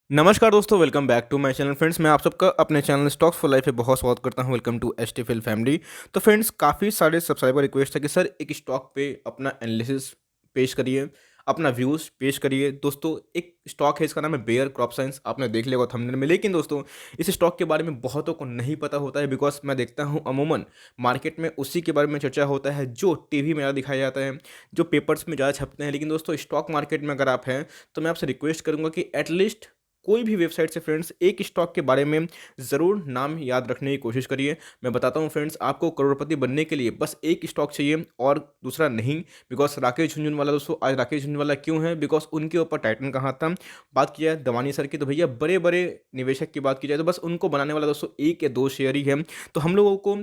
नमस्कार दोस्तों, welcome back to my channel. Friends, मैं आप सबका अपने चैनल स्टॉक्स फॉर लाइफ पे बहुत स्वागत करता हूं। वेलकम टू एसटीफिल फैमिली। तो फ्रेंड्स, काफ़ी सारे सब्सक्राइबर रिक्वेस्ट है कि सर एक स्टॉक पे अपना एनालिसिस पेश करिए, अपना व्यूज़ पेश करिए। दोस्तों, एक स्टॉक है, इसका नाम है बेयर क्रॉप साइंस। आपने देख लिया होगा थंबनेल में। लेकिन दोस्तों, इस स्टॉक के बारे में बहुतों को नहीं पता होता है, बिकॉज मैं देखता हूँ अमूमन मार्केट में उसी के बारे में चर्चा होता है जो टीवी में ज़्यादा दिखाया जाता है, जो पेपर्स में ज़्यादा छपते हैं। लेकिन दोस्तों, स्टॉक मार्केट में अगर आप हैं तो मैं आपसे रिक्वेस्ट करूंगा कि एटलीस्ट कोई भी वेबसाइट से फ्रेंड्स एक स्टॉक के बारे में ज़रूर नाम याद रखने की कोशिश करिए। मैं बताता हूँ फ्रेंड्स, आपको करोड़पति बनने के लिए बस एक स्टॉक चाहिए और दूसरा नहीं। बिकॉज राकेश झुनझुनवाला, दोस्तों आज राकेश झुनझुनवाला क्यों है? बिकॉज उनके ऊपर टाइटन का हाथ था। बात की जाए दवानी सर की, तो भैया बड़े बड़े निवेशक की बात की जाए तो बस उनको बनाने वाला दोस्तों एक या दो शेयर ही है। तो हम लोगों को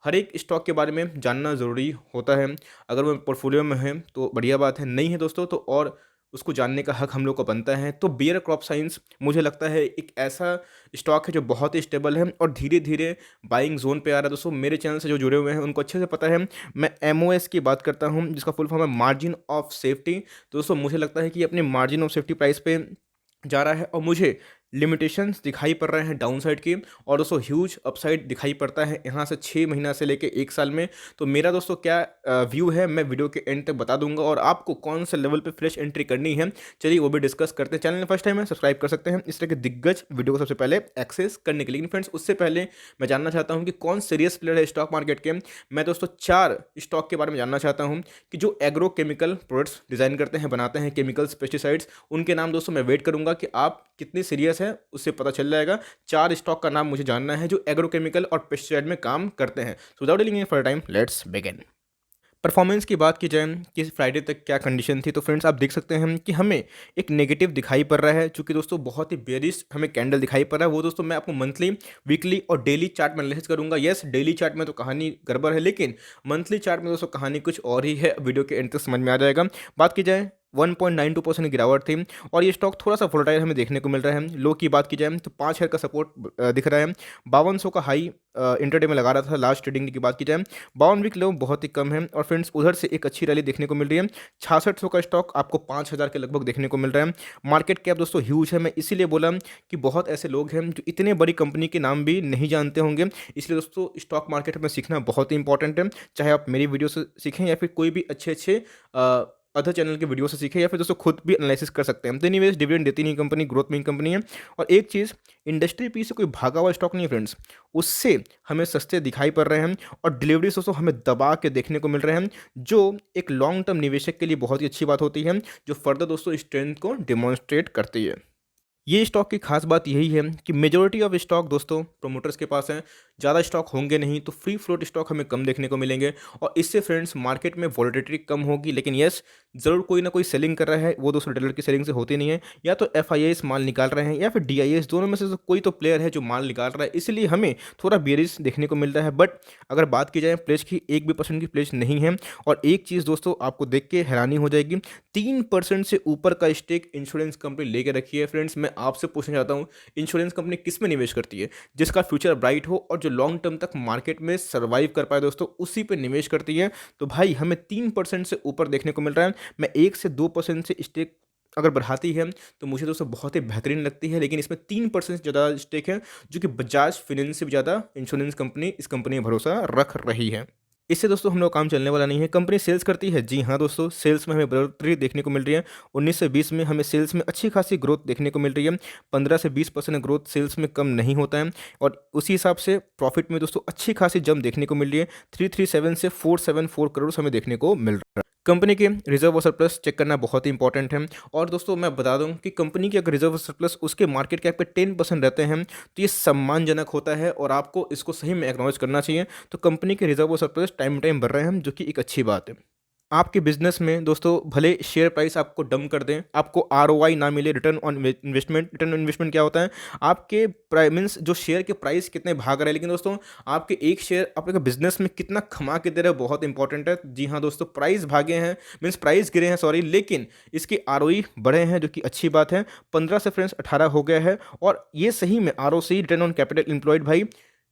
हर एक स्टॉक के बारे में जानना ज़रूरी होता है। अगर वो पोर्टफोलियो में है तो बढ़िया बात है, नहीं है दोस्तों तो और उसको जानने का हक हम लोग को बनता है। तो बियर क्रॉप साइंस मुझे लगता है एक ऐसा स्टॉक है जो बहुत ही स्टेबल है और धीरे धीरे बाइंग जोन पे आ रहा है। दोस्तों, मेरे चैनल से जो जुड़े हुए हैं उनको अच्छे से पता है, मैं एमओएस की बात करता हूं, जिसका फुल फॉर्म है मार्जिन ऑफ सेफ्टी। तो दोस्तों, मुझे लगता है कि अपने मार्जिन ऑफ सेफ्टी प्राइस पे जा रहा है और मुझे लिमिटेशंस दिखाई पड़ रहे हैं डाउनसाइड की, और दोस्तों ह्यूज अपसाइड दिखाई पड़ता है यहाँ से 6 महीना से लेके 1 साल में। तो मेरा दोस्तों क्या व्यू है, मैं वीडियो के एंड तक बता दूंगा, और आपको कौन से लेवल पे फ्रेश एंट्री करनी है चलिए वो भी डिस्कस करते हैं। चैनल में फर्स्ट टाइम है, सब्सक्राइब कर सकते हैं इस तरह के दिग्गज वीडियो को सबसे पहले एक्सेस करने के लिए। लेकिन फ्रेंड्स, उससे पहले मैं जानना चाहता हूँ कि कौन सीरियस प्लेयर है स्टॉक मार्केट के। मैं दोस्तों 4 स्टॉक के बारे में जानना चाहता हूँ कि जो एग्रो केमिकल प्रोडक्ट्स डिज़ाइन करते हैं, बनाते हैं केमिकल्स, पेस्टिसाइड्स, उनके नाम दोस्तों मैं वेट करूंगा कि आप कितनी सीरियस है, उससे पता चल जाएगा। 4 स्टॉक का नाम मुझे जानना है जो एग्रोकेमिकल और पेस्टिसाइड में काम करते हैं। So without delaying for time, let's begin. Performance की बात की जाए कि फ्राइडे तक क्या कंडीशन थी, तो फ्रेंड्स आप देख सकते हैं कि हमें एक नेगेटिव दिखाई पड़ रहा है, चूंकि दोस्तों बहुत ही बेरिश हमें कैंडल दिखाई पड़ रहा है। वो दोस्तों मैं आपको मंथली, वीकली और डेली चार्ट में एनालिसिस करूंगा। यस, डेली चार्ट में तो कहानी गड़बड़ है, लेकिन मंथली चार्ट में दोस्तों कहानी कुछ और ही है। वीडियो के एंड तक समझ में आ जाएगा। बात की जाए 1.92% की गिरावट थी और ये स्टॉक थोड़ा सा वोलेटाइल हमें देखने को मिल रहा है। लो की बात की जाए तो 5,000 का सपोर्ट दिख रहा है। 5200 का हाई इंटरडे में लगा रहा था। लास्ट ट्रेडिंग की बात की जाए 52 वीक लो बहुत ही कम है। और फ्रेंड्स, उधर से एक अच्छी रैली देखने को मिल रही है। 6600 का स्टॉक आपको 5000 के लगभग देखने को मिल रहा है। मार्केट कैप दोस्तों ह्यूज है। मैं इसीलिए बोला कि बहुत ऐसे लोग हैं जो इतने बड़ी कंपनी के नाम भी नहीं जानते होंगे। इसलिए दोस्तों स्टॉक मार्केट में सीखना बहुत ही इंपॉर्टेंट है। चाहे आप मेरी वीडियो से सीखें या फिर कोई भी अच्छे अच्छे अदर चैनल के वीडियो से सीखें, या फिर दोस्तों खुद भी एनालिसिस कर सकते हैं। तो एनीवेज, डिविडेंड देती नहीं कंपनी, ग्रोथ में कंपनी है। और एक चीज़, इंडस्ट्री पी से कोई भागा हुआ स्टॉक नहीं है फ्रेंड्स, उससे हमें सस्ते दिखाई पड़ रहे हैं और डिलीवरी दोस्तों हमें दबा के देखने को मिल रहे हैं, जो एक लॉन्ग टर्म निवेशक के लिए बहुत ही अच्छी बात होती है, जो फर्दर दोस्तों स्ट्रेंथ को डिमॉन्स्ट्रेट करती है। ये स्टॉक की खास बात यही है कि मेजॉरिटी ऑफ स्टॉक दोस्तों प्रोमोटर्स के पास हैं। ज़्यादा स्टॉक होंगे नहीं तो फ्री फ्लोट स्टॉक हमें कम देखने को मिलेंगे, और इससे फ्रेंड्स मार्केट में वॉलेटिलिटी कम होगी। लेकिन यस, ज़रूर कोई ना कोई सेलिंग कर रहा है, वो दोस्तों डॉलर की सेलिंग से होती नहीं है। या तो एफ माल निकाल रहे हैं या फिर डी दोनों में से तो कोई तो प्लेयर है जो माल निकाल रहा है, इसलिए हमें थोड़ा बेरिश देखने को मिल रहा है। बट अगर बात की जाए प्लेज की, 1% की प्लेज नहीं है। और एक चीज़ दोस्तों आपको देख के हैरानी हो जाएगी, 3% से ऊपर का स्टेक इंश्योरेंस कंपनी लेके रखी है। फ्रेंड्स, मैं आपसे पूछना चाहता हूँ, इंश्योरेंस कंपनी किस में निवेश करती है? जिसका फ्यूचर ब्राइट हो और जो लॉन्ग टर्म तक मार्केट में सर्वाइव कर पाए दोस्तों, उसी पे निवेश करती है। तो भाई हमें 3% से ऊपर देखने को मिल रहा है। मैं 1 से 2% से स्टेक अगर बढ़ाती है तो मुझे दोस्तों बहुत ही बेहतरीन लगती है, लेकिन इसमें 3% से ज़्यादा स्टेक है, जो कि बजाज फाइनेंस से भी ज़्यादा इंश्योरेंस कंपनी इस कंपनी में भरोसा रख रही है। इससे दोस्तों हम लोग काम चलने वाला नहीं है। कंपनी सेल्स करती है, जी हाँ दोस्तों, सेल्स में हमें बढ़ोतरी देखने को मिल रही है। 19 से 20 में हमें सेल्स में अच्छी खासी ग्रोथ देखने को मिल रही है। 15 से 20% ग्रोथ सेल्स में कम नहीं होता है, और उसी हिसाब से प्रॉफिट में दोस्तों अच्छी खासी जंप देखने को मिल रही है। 337 से 474 करोड़ हमें देखने को मिल रहा है। कंपनी के रिजर्व और सरप्लस चेक करना बहुत ही इंपॉर्टेंट है। और दोस्तों मैं बता दूं कि कंपनी के अगर रिजर्व और सरप्लस उसके मार्केट कैप पे 10% रहते हैं तो ये सम्मानजनक होता है, और आपको इसको सही में एक्नॉलेज करना चाहिए। तो कंपनी के रिजर्व और सरप्लस टाइम टाइम बढ़ रहे हैं, जो कि एक अच्छी बात है। आपके बिजनेस में दोस्तों भले शेयर प्राइस आपको डम कर दें, आपको आरओआई ना मिले, रिटर्न ऑन इन्वेस्टमेंट क्या होता है? आपके मीन्स जो शेयर के प्राइस कितने भाग रहे हैं, लेकिन दोस्तों आपके एक शेयर आपके बिजनेस में कितना कमा के दे रहे हैं, बहुत इंपॉर्टेंट है। जी हाँ दोस्तों, प्राइस भागे हैं, मीन्स प्राइस गिरे हैं, सॉरी, लेकिन इसके आरओई बढ़े हैं, जो कि अच्छी बात है। 15 से फ्रेंड्स 18 हो गया है, और ये सही में ROC, return on capital employed, भाई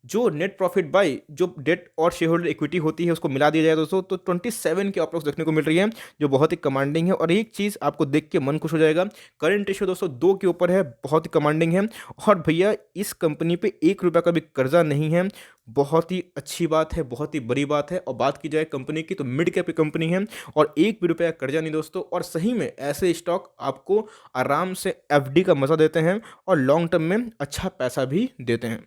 जो नेट प्रॉफिट बाय जो डेट और शेयर होल्डर इक्विटी होती है उसको मिला दिया जाए दोस्तों, तो 27 के अप्रॉक्स देखने को मिल रही है, जो बहुत ही कमांडिंग है। और एक चीज़ आपको देख के मन खुश हो जाएगा, करंट रेशियो दोस्तों 2 के ऊपर है, बहुत ही कमांडिंग है। और भैया इस कंपनी पे 1 रुपये का भी कर्जा नहीं है, बहुत ही अच्छी बात है, बहुत ही बड़ी बात है। और बात की जाए कंपनी की, तो मिड कैप कंपनी है और 1 भी रुपया कर्जा नहीं दोस्तों। और सही में ऐसे स्टॉक आपको आराम से एफडी का मज़ा देते हैं और लॉन्ग टर्म में अच्छा पैसा भी देते हैं।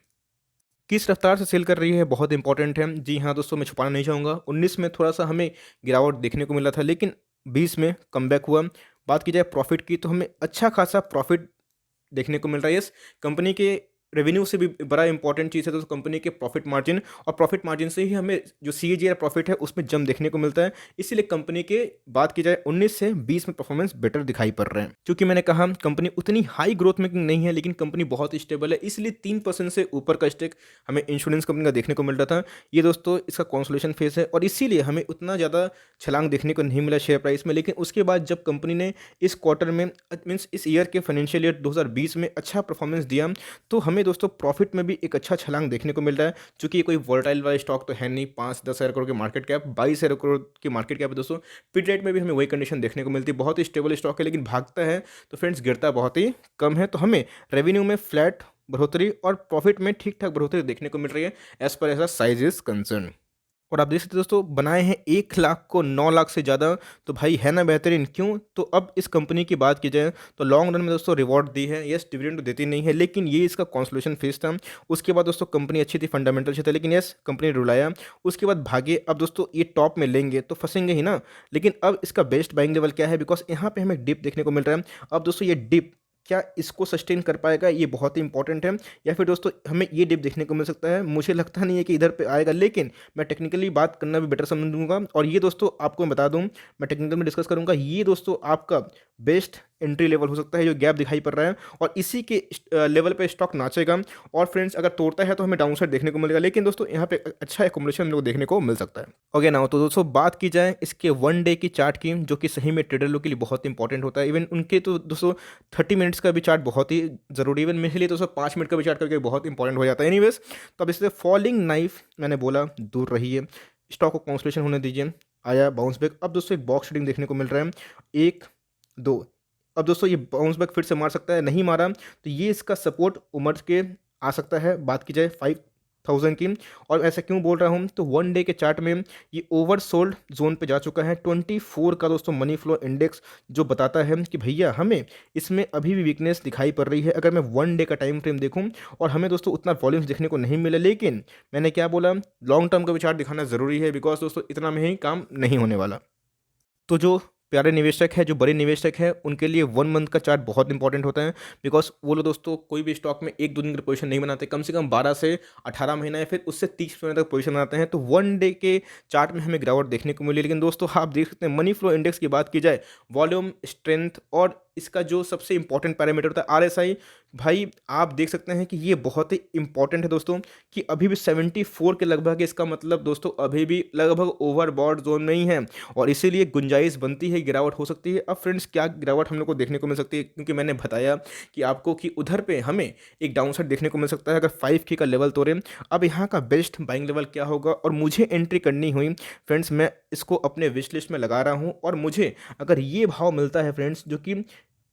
किस रफ्तार से सेल कर रही है बहुत इंपॉर्टेंट है। जी हाँ दोस्तों, मैं छुपाना नहीं चाहूँगा, 19 में थोड़ा सा हमें गिरावट देखने को मिला था, लेकिन 20 में कमबैक हुआ। बात की जाए प्रॉफिट की, तो हमें अच्छा खासा प्रॉफिट देखने को मिल रहा है। यस, कंपनी के रेवेन्यू से भी बड़ा इंपॉर्टेंट चीज़ है तो कंपनी के प्रॉफिट मार्जिन, और प्रॉफिट मार्जिन से ही हमें जो सीएजीआर प्रॉफिट है उसमें जंप देखने को मिलता है। इसीलिए कंपनी के बात की जाए 19 से 20 में परफॉर्मेंस बेटर दिखाई पड़ रहे हैं। क्योंकि मैंने कहा कंपनी उतनी हाई ग्रोथ में नहीं है, लेकिन कंपनी बहुत स्टेबल है, इसलिए 3% से ऊपर का स्टेक हमें इंश्योरेंस कंपनी का देखने को मिल रहा था। ये दोस्तों इसका कॉन्सोलेशन फेज है और इसीलिए हमें उतना ज़्यादा छलांग देखने को नहीं मिला शेयर प्राइस में। लेकिन उसके बाद जब कंपनी ने इस क्वार्टर में मीन्स इस ईयर के फाइनेंशियल ईयर 2020 में अच्छा परफॉर्मेंस दिया, तो हमें दोस्तों प्रॉफिट में भी एक अच्छा छलांग देखने को मिल रहा है। चूंकि ये कोई वोलेटाइल वाला स्टॉक तो है नहीं, 5-10 हज़ार करोड़ की मार्केट कैप, 22 हज़ार करोड़ की मार्केट कैप है दोस्तों। पिट रेट में भी हमें वही कंडीशन देखने को मिलती है, बहुत ही स्टेबल स्टॉक है, लेकिन भागता है तो फ्रेंड्स गिरता बहुत ही कम है। तो हमें रेवेन्यू में फ्लैट बढ़ोतरी और प्रॉफिट में ठीक ठाक बढ़ोतरी देखने को मिल रही है एज पर ऐसा साइज इज कंसर्न। और आप देख सकते हैं दोस्तों, बनाए हैं 1 लाख को 9 लाख से ज़्यादा, तो भाई है ना बेहतरीन। क्यों? तो अब इस कंपनी की बात की जाए तो लॉन्ग रन में दोस्तों रिवॉर्ड दी है। यस, डिविडेंड तो देती नहीं है, लेकिन ये इसका कॉन्सोलेशन फेज था। उसके बाद दोस्तों कंपनी अच्छी थी, फंडामेंटल अच्छे थे, लेकिन यस कंपनी रुलाया, उसके बाद भागे। अब दोस्तों ये टॉप में लेंगे तो फंसेंगे ही ना। लेकिन अब इसका बेस्ट बाइंग लेवल क्या है, बिकॉज यहाँ पे हमें डिप देखने को मिल रहा है। अब दोस्तों ये डिप क्या इसको सस्टेन कर पाएगा, ये बहुत ही इंपॉर्टेंट है। या फिर दोस्तों हमें ये डिप देखने को मिल सकता है, मुझे लगता नहीं है कि इधर पे आएगा, लेकिन मैं टेक्निकली बात करना भी बेटर समझूंगा। और ये दोस्तों आपको मैं बता दूं, मैं टेक्निकल में डिस्कस करूंगा, ये दोस्तों आपका बेस्ट एंट्री लेवल हो सकता है जो गैप दिखाई पड़ रहा है, और इसी के लेवल पे स्टॉक नाचेगा। और फ्रेंड्स अगर तोड़ता है तो हमें डाउन साइड देखने को मिलेगा, लेकिन दोस्तों यहाँ पे अच्छा एकोमोडेशन हम लोग देखने को मिल सकता है। ओके ना, तो दोस्तों बात की जाए इसके 1 डे की चार्ट की, जो कि सही में ट्रेडर लोग के लिए बहुत इंपॉर्टेंट होता है। इवन उनके तो दोस्तों 30 मिनट्स का भी चार्ट बहुत ही ज़रूरी, इवन मेरे लिए दोस्तों 5 मिनट का भी चार्ट करके बहुत इंपॉर्टेंट हो जाता है। एनीवेज, तो अब इससे फॉलिंग नाइफ मैंने बोला दूर रहिए, स्टॉक को कॉन्सोलेशन होने दीजिए। आया बाउंस बैक, अब दोस्तों एक बॉक्स ट्रेडिंग देखने को मिल रहा है, 1 2। अब दोस्तों ये बाउंस बैक फिर से मार सकता है, नहीं मारा तो ये इसका सपोर्ट उमड़ के आ सकता है। बात की जाए 5000 की, और ऐसा क्यों बोल रहा हूँ, तो 1 डे के चार्ट में ये ओवरसोल्ड जोन पे जा चुका है। 24 का दोस्तों मनी फ्लो इंडेक्स जो बताता है कि भैया हमें इसमें अभी भी वीकनेस दिखाई पड़ रही है। अगर मैं 1 डे का टाइम फ्रेम देखूँ, और हमें दोस्तों उतना वॉल्यूम्स देखने को नहीं मिला, लेकिन मैंने क्या बोला, लॉन्ग टर्म का भी चार्ट दिखाना ज़रूरी है, बिकॉज दोस्तों इतना में ही काम नहीं होने वाला। तो जो प्यारे निवेशक है, जो बड़े निवेशक है, उनके लिए 1 मंथ का चार्ट बहुत इंपॉर्टेंट होता है, बिकॉज वो लोग दोस्तों कोई भी स्टॉक में 1-2 दिन की पोजीशन नहीं बनाते, कम से कम 12 से 18 महीना या फिर उससे 30 महीने तक पोजीशन बनाते हैं। तो 1 डे के चार्ट में हमें गिरावट देखने को मिली। लेकिन दोस्तों आप देख सकते हैं मनी फ्लो इंडेक्स की बात की जाए, वॉल्यूम, स्ट्रेंथ और इसका जो सबसे इंपॉर्टेंट पैरामीटर होता है आरएसआई, भाई आप देख सकते हैं कि ये बहुत ही इंपॉर्टेंट है दोस्तों, कि अभी भी 74 के लगभग है। इसका मतलब दोस्तों अभी भी लगभग ओवरबॉट जोन में ही है, और इसीलिए गुंजाइश बनती है, गिरावट हो सकती है। अब फ्रेंड्स क्या गिरावट हम लोग को देखने को मिल सकती है, क्योंकि मैंने बताया कि आपको कि उधर पे हमें एक डाउन साइड देखने को मिल सकता है अगर 5K का लेवल तोड़े। अब यहाँ का बेस्ट बाइंग लेवल क्या होगा, और मुझे एंट्री करनी हुई फ्रेंड्स, मैं इसको अपने विश लिस्ट में लगा रहा हूँ। और मुझे अगर ये भाव मिलता है फ्रेंड्स जो कि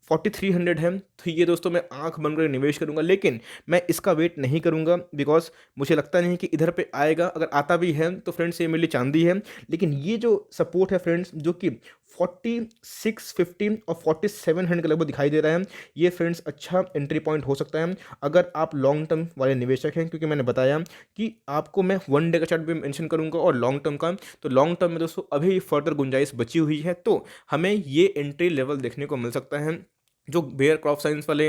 4300 है, तो ये दोस्तों मैं आंख बंद कर निवेश करूंगा, लेकिन मैं इसका वेट नहीं करूंगा, बिकॉज मुझे लगता नहीं कि इधर पे आएगा। अगर आता भी है तो फ्रेंड्स ये मेरे लिए चांदी है। लेकिन ये जो सपोर्ट है फ्रेंड्स जो कि 4650 और 4700 के लगभग दिखाई दे रहा है, ये फ्रेंड्स अच्छा एंट्री पॉइंट हो सकता है अगर आप लॉन्ग टर्म वाले निवेशक हैं। क्योंकि मैंने बताया कि आपको मैं 1 डे का चार्ट भी मेंशन करूंगा और लॉन्ग टर्म का, तो लॉन्ग टर्म में दोस्तों अभी फर्दर गुंजाइश बची हुई है, तो हमें ये एंट्री लेवल देखने को मिल सकता है। जो बेयर क्रॉप साइंस वाले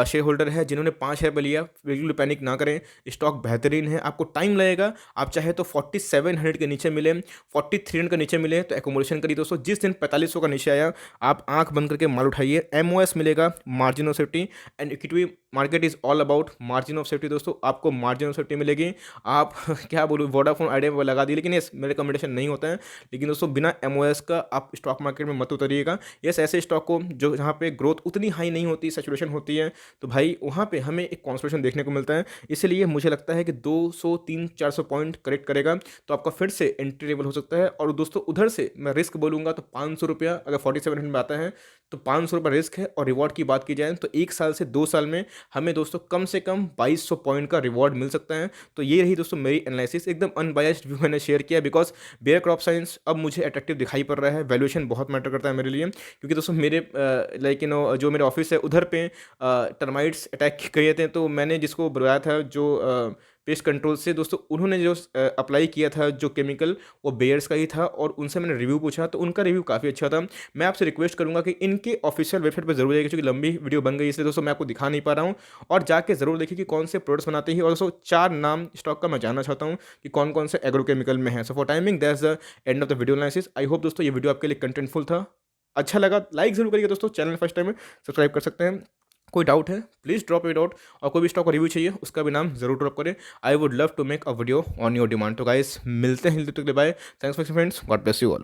शेयर होल्डर है, जिन्होंने 5 शेयर पे लिया, बिल्कुल पैनिक ना करें, स्टॉक बेहतरीन है। आपको टाइम लगेगा, आप चाहे तो 4700 के नीचे मिले, 4300 के नीचे मिले तो एकोमोडेशन करिए दोस्तों। जिस दिन 4500 का नीचे आया, आप आंख बंद करके माल उठाइए। एमओएस मिलेगा, margin of safety, and equity market is all about margin of safety दोस्तों, आपको मार्जिन ऑफ सेफ्टी मिलेगी। आप क्या बोलूँ, वोडाफोन आइडिया वो लगा दी, लेकिन यस मेरे रिकमेंडेशन नहीं होता है। लेकिन दोस्तों बिना एमओएस का आप स्टॉक मार्केट में मत उतरिएगा। यस ऐसे स्टॉक को जो जहाँ पे ग्रोथ उतनी हाई नहीं होती, सैचुरेशन होती है, तो भाई वहाँ पे हमें एक कॉन्सोलेशन देखने को मिलता है। इसलिए मुझे लगता है कि 200 300-400 पॉइंट करेक्ट करेगा तो आपका फिर से एंट्री लेवल हो सकता है। और दोस्तों उधर से मैं रिस्क बोलूँगा तो 500 रुपया अगर 4700 में आता है तो 500 रुपये रिस्क है। और रिवॉर्ड की बात की जाए तो 1 साल से 2 साल में हमें दोस्तों कम से कम 2200 पॉइंट का रिवॉर्ड मिल सकता है। तो ये रही दोस्तों मेरी एनालिसिस, एकदम अनबायस्ड व्यू मैंने शेयर किया, बिकॉज बेयर क्रॉप साइंस अब मुझे अट्रैक्टिव दिखाई पड़ रहा है। वैल्यूएशन बहुत मैटर करता है मेरे लिए, क्योंकि दोस्तों मेरे लाइक जो मेरे ऑफिस है उधर पे टर्माइट्स अटैक किए थे। तो मैंने जिसको बुलाया था जो पेस्ट कंट्रोल से दोस्तों, उन्होंने जो अप्लाई किया था जो केमिकल, वो बेयर्स का ही था। और उनसे मैंने रिव्यू पूछा तो उनका रिव्यू काफ़ी अच्छा था। मैं आपसे रिक्वेस्ट करूंगा कि इनके ऑफिशियल वेबसाइट पर जरूर जाइए, क्योंकि लंबी वीडियो बन गई इसलिए दोस्तों मैं आपको दिखा नहीं पा रहा हूँ। और जाके जरूर देखिए कि कौन से प्रोडक्ट्स बनाते हैं। और दोस्तों 4 नाम स्टॉक का मैं जानना चाहता हूँ कि कौन कौन से एग्रोकेमिकल में है। So for timing that's the end of the video analysis. I hope दोस्तों ये वीडियो आपके लिए कंटेंटफुल था, अच्छा लगा लाइक जरूर करिएगा दोस्तों। चैनल फर्स्ट टाइम है सब्सक्राइब कर सकते हैं। कोई डाउट है प्लीज़ ड्रॉप इट आउट, और कोई भी स्टॉक का रिव्यू चाहिए उसका भी नाम जरूर ड्रॉप करें। I would love to make a video on your demand. तो गाइस मिलते हैं, bye, thanks for friends, God bless you all.